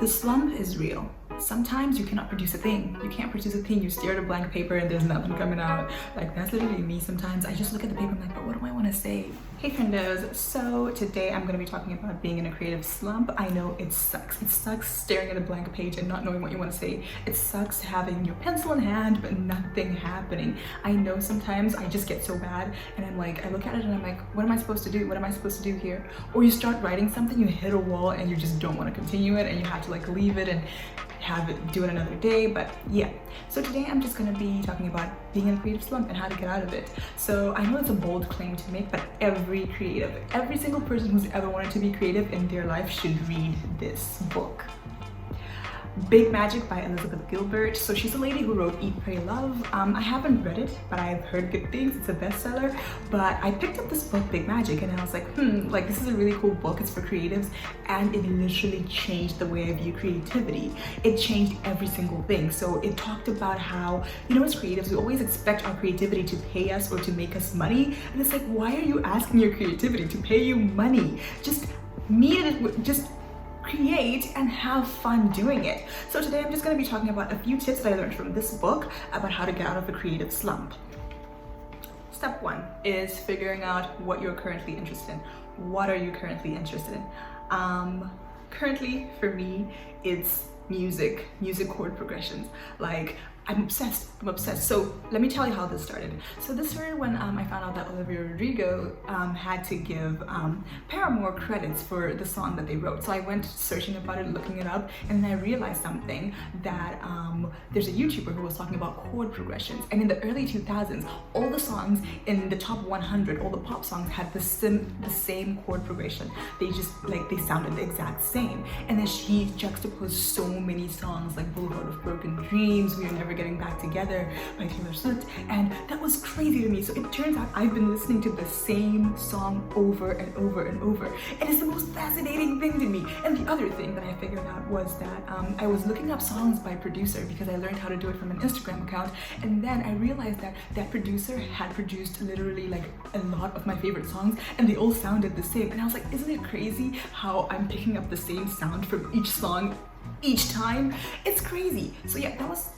The slump is real. Sometimes you cannot produce a thing. You can't produce a thing. You stare at a blank paper and there's nothing coming out. Like, that's literally me sometimes. I just look at the paper, I'm like, but what do I want to say? Hey friendos, so today I'm going to be talking about being in a creative slump. I know it sucks. It sucks staring at a blank page and not knowing what you want to say. It sucks having your pencil in hand but nothing happening. I know sometimes I just get so bad and I'm like, I look at it and I'm like, what am I supposed to do? What am I supposed to do here? Or you start writing something, you hit a wall and you just don't want to continue it and you have to like leave it and do it another day. But yeah, so today I'm just going to be talking about being in a creative slump and how to get out of it. So I know it's a bold claim to make, but every single person who's ever wanted to be creative in their life should read this book. Big Magic by Elizabeth Gilbert. So she's a lady who wrote Eat, Pray, Love. I haven't read it, but I've heard good things. It's a bestseller. But I picked up this book, Big Magic, and I was like, like this is a really cool book. It's for creatives, and it literally changed the way I view creativity. It changed every single thing. So it talked about how, you know, as creatives, we always expect our creativity to pay us or to make us money. And it's like, why are you asking your creativity to pay you money? Just meet it, just create and have fun doing it. So today I'm just going to be talking about a few tips that I learned from this book about how to get out of a creative slump. Step one is figuring out what you're currently interested in. What are you currently interested in? Currently for me, it's music chord progressions. Like, I'm obsessed. So let me tell you how this started. So this started when I found out that Olivia Rodrigo had to give Paramore credits for the song that they wrote. So I went searching about it, looking it up, and then I realized something, that there's a YouTuber who was talking about chord progressions. And in the early 2000s, all the songs in the top 100, all the pop songs had the same chord progression. They just, like, they sounded the exact same. And then she juxtaposed so many songs like Boulevard of Broken Dreams, We Are Never Getting Back Together by Taylor Swift, and that was crazy to me. So it turns out I've been listening to the same song over and over and over, and it's the most fascinating thing to me. And the other thing that I figured out was that I was looking up songs by producer because I learned how to do it from an Instagram account, and then I realized that that producer had produced literally like a lot of my favorite songs, and they all sounded the same. And I was like, isn't it crazy how I'm picking up the same sound from each song each time? It's crazy. So yeah, that was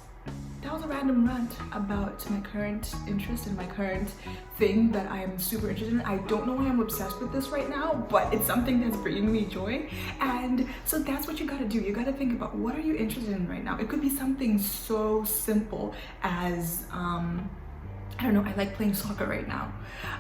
a random rant about my current interest and my current thing that I am super interested in. I don't know why I'm obsessed with this right now, but it's something that's bringing me joy. And so that's what you gotta do. You gotta think about, what are you interested in right now? It could be something so simple as, I don't know, I like playing soccer right now,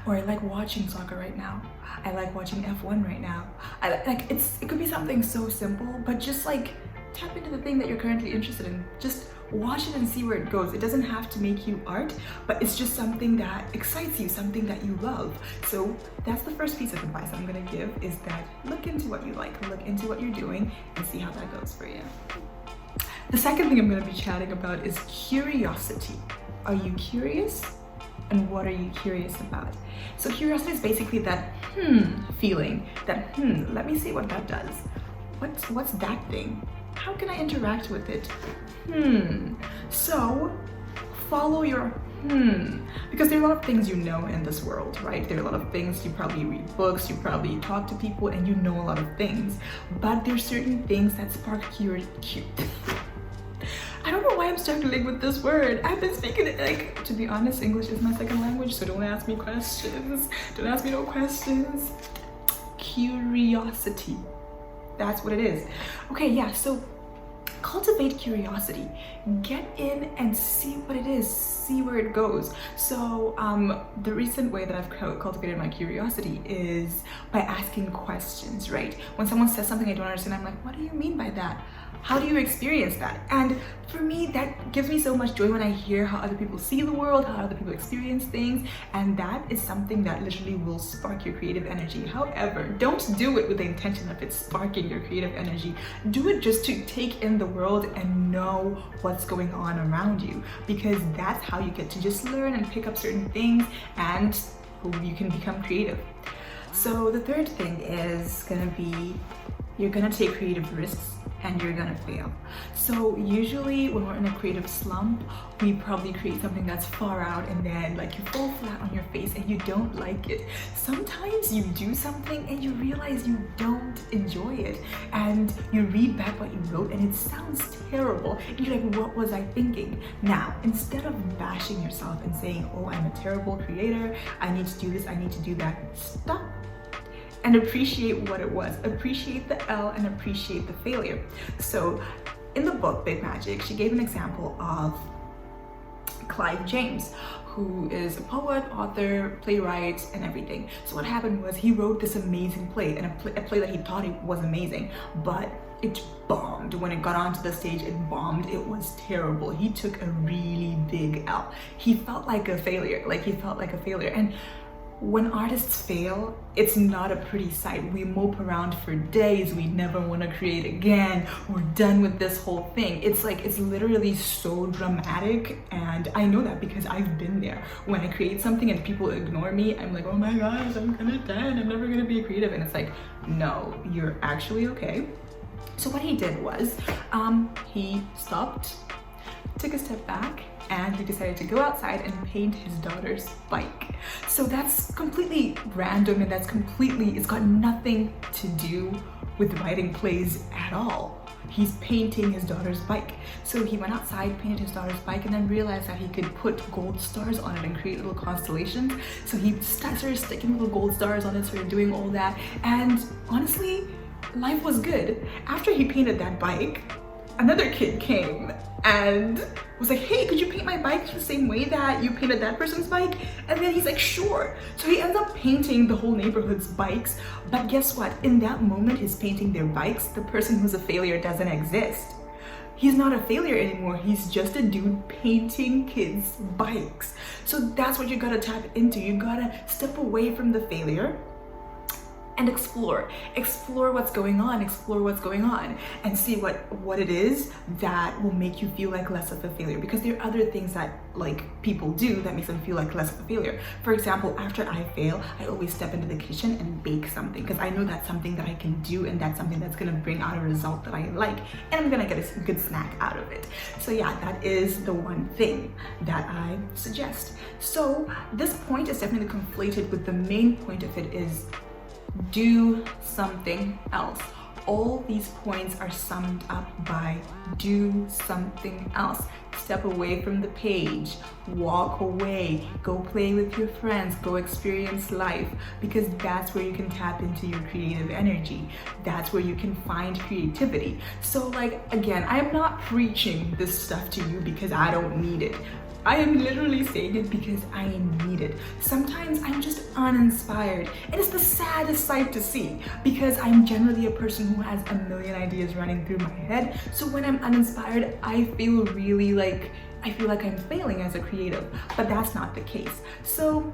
or I like watching soccer right now. I like watching F1 right now. It could be something so simple, but just like tap into the thing that you're currently interested in. Just watch it and see where it goes. It doesn't have to make you art, but it's just something that excites you, something that you love. So that's the first piece of advice I'm gonna give, is that look into what you like, look into what you're doing, and see how that goes for you. The second thing I'm gonna be chatting about is curiosity. Are you curious? And what are you curious about? So curiosity is basically that feeling, that let me see what that does. What's that thing? How can I interact with it? So follow your because there are a lot of things you know in this world, right? There are a lot of things, you probably read books, you probably talk to people, and you know a lot of things, but there's certain things that spark curiosity. I don't know why I'm struggling with this word. I've been speaking it, like, to be honest, English is my second language, so don't ask me questions. Don't ask me no questions. Curiosity. That's what it is. Okay, yeah, so cultivate curiosity. Get in and see what it is, see where it goes. So the recent way that I've cultivated my curiosity is by asking questions, right? When someone says something I don't understand, I'm like, what do you mean by that? How do you experience that? And for me, that gives me so much joy when I hear how other people see the world, how other people experience things, and that is something that literally will spark your creative energy. However, don't do it with the intention of it sparking your creative energy. Do it just to take in the world and know what's going on around you, because that's how you get to just learn and pick up certain things, and you can become creative. So the third thing is gonna be you're gonna take creative risks and you're gonna fail. So usually when we're in a creative slump, we probably create something that's far out and then like you fall flat on your face and you don't like it. Sometimes you do something and you realize you don't enjoy it, and you read back what you wrote and it sounds terrible. And you're like, what was I thinking? Now, instead of bashing yourself and saying, oh, I'm a terrible creator, I need to do this, I need to do that, stop and appreciate what it was. Appreciate the L and appreciate the failure. So in the book, Big Magic, she gave an example of Clive James, who is a poet, author, playwright, and everything. So what happened was he wrote this amazing play, and a play that he thought it was amazing, but it bombed. When it got onto the stage, it bombed. It was terrible. He took a really big L. He felt like a failure, And when artists fail, it's not a pretty sight. We mope around for days. We never want to create again. We're done with this whole thing. It's literally so dramatic. And I know that because I've been there. When I create something and people ignore me, I'm like, oh my gosh, I'm kind of dead. I'm never going to be a creative. And it's like, no, you're actually okay. So what he did was he stopped, took a step back, and he decided to go outside and paint his daughter's bike. So that's completely random, and it's got nothing to do with writing plays at all. He's painting his daughter's bike. So he went outside, painted his daughter's bike, and then realized that he could put gold stars on it and create little constellations. So he started sticking little gold stars on it, started doing all that. And honestly, life was good. After he painted that bike, another kid came and was like, hey, could you paint my bike the same way that you painted that person's bike? And then he's like, sure. So he ends up painting the whole neighborhood's bikes. But guess what? In that moment, he's painting their bikes. The person who's a failure doesn't exist. He's not a failure anymore. He's just a dude painting kids' bikes. So that's what you gotta tap into. You gotta step away from the failure and explore what's going on, and see what it is that will make you feel like less of a failure, because there are other things that like people do that makes them feel like less of a failure. For example, after I fail, I always step into the kitchen and bake something, because I know that's something that I can do and that's something that's gonna bring out a result that I like, and I'm gonna get a good snack out of it. So yeah, that is the one thing that I suggest. So this point is definitely conflated with the main point of it is do something else. All these points are summed up by do something else. Step away from the page, walk away, go play with your friends, go experience life, because that's where you can tap into your creative energy. That's where you can find creativity. So like, again, I'm not preaching this stuff to you because I don't need it. I am literally saying it because I need it. Sometimes I'm just uninspired. It is the saddest sight to see, because I'm generally a person who has a million ideas running through my head. So when I'm uninspired, I feel really like I'm failing as a creative, but that's not the case. So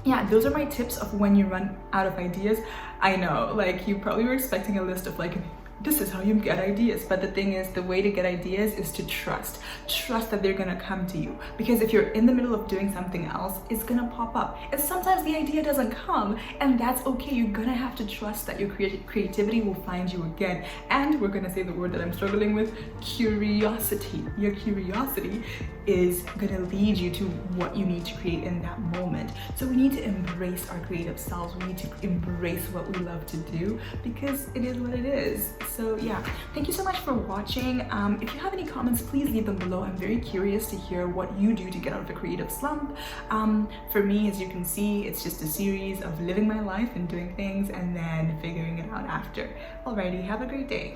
yeah, those are my tips of when you run out of ideas. I know, like, you probably were expecting a list of like, this is how you get ideas, but the thing is, the way to get ideas is to trust that they're gonna come to you, because if you're in the middle of doing something else, it's gonna pop up, and sometimes the idea doesn't come, and that's okay. You're gonna have to trust that your creativity will find you again. And we're gonna say the word that I'm struggling with, curiosity. Your curiosity is gonna lead you to what you need to create in that moment. So we need to embrace our creative selves. We need to embrace what we love to do, because it is what it is. So yeah, thank you so much for watching. If you have any comments, please leave them below. I'm very curious to hear what you do to get out of a creative slump. For me, as you can see, it's just a series of living my life and doing things and then figuring it out after. Alrighty, have a great day.